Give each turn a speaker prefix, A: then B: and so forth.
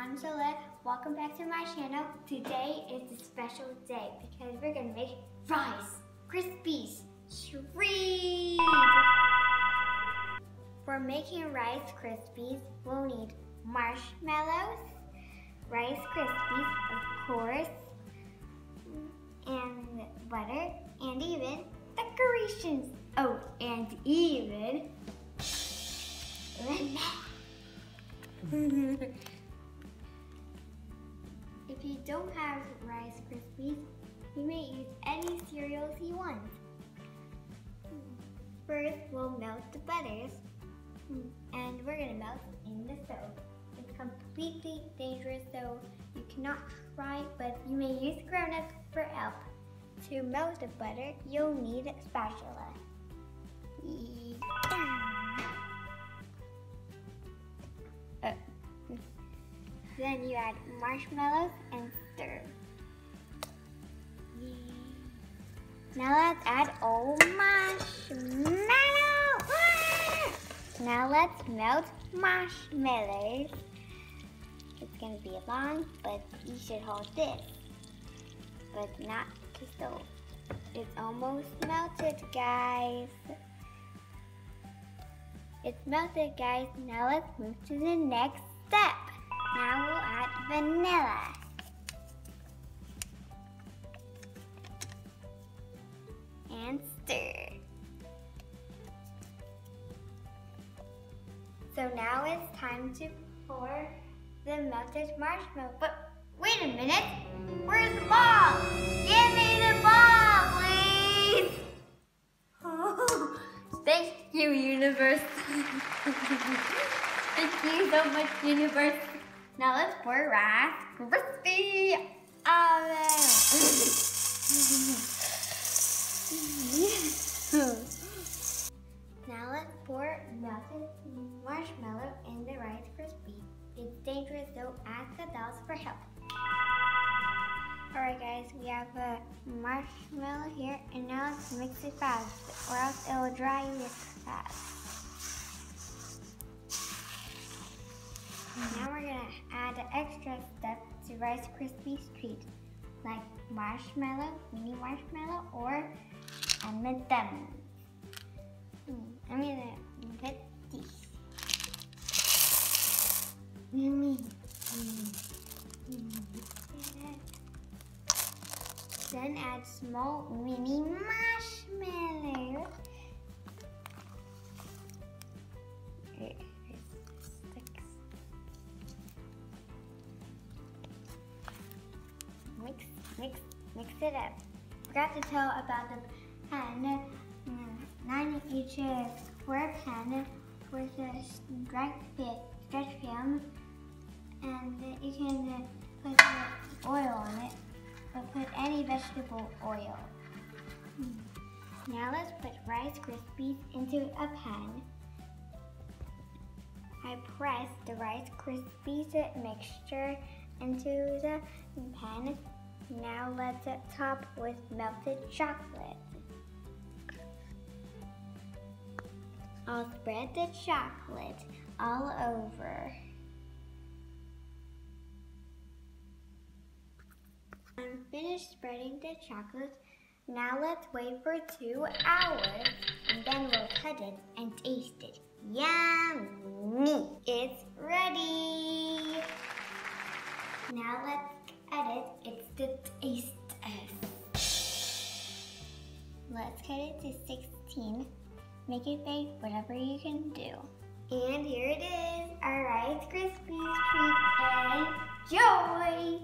A: I'm Soleil. Welcome back to my channel. Today is a special day because we're gonna make Rice Krispies Treats. For making Rice Krispies, we'll need marshmallows, Rice Krispies, of course, and butter, and even decorations. Oh, and even If you don't have Rice Krispies, you may use any cereals you want. First, we'll melt the butters, and we're gonna melt in the stove. It's completely dangerous, so you cannot try, but you may use grown-ups for help. To melt the butter, you'll need a spatula. Then you add marshmallows and stir. Now let's add marshmallow. Now let's melt marshmallows. It's gonna be long, but you should hold this, but not the stove. It's almost melted, guys. It's melted, guys. Now let's move to the next step. Now we'll add vanilla. And stir. So now it's time to pour the melted marshmallow. But wait a minute, where's the ball? Give me the ball, please. Oh, thank you, universe. Thank you so much, universe. Now let's pour Rice Krispie oven. Now let's pour melted marshmallow in the Rice Krispies. It's dangerous, so ask adults for help. Alright guys, we have a marshmallow here, and now let's mix it fast, or else it will dry really fast. Now we're gonna add an extra step to Rice Krispies Treats, like marshmallow, mini marshmallow, or M&Ms. I'm gonna put these. Then add small mini marshmallow. Mix it up. Forgot to tell about the pan. 9 each square pan with a stretch film, and you can put oil on it, or put any vegetable oil. Now let's put Rice Krispies into a pan. I press the Rice Krispies mixture into the pan. Now let's top with melted chocolate. I'll spread the chocolate all over. I'm finished spreading the chocolate. Now let's wait for 2 hours, and then we'll cut it and taste it. Yummy! It's ready! Now let's cut it. It's the taste test. Let's cut it to 16. Make it big, whatever you can do. And here it is, our Rice Krispies treat. Enjoy!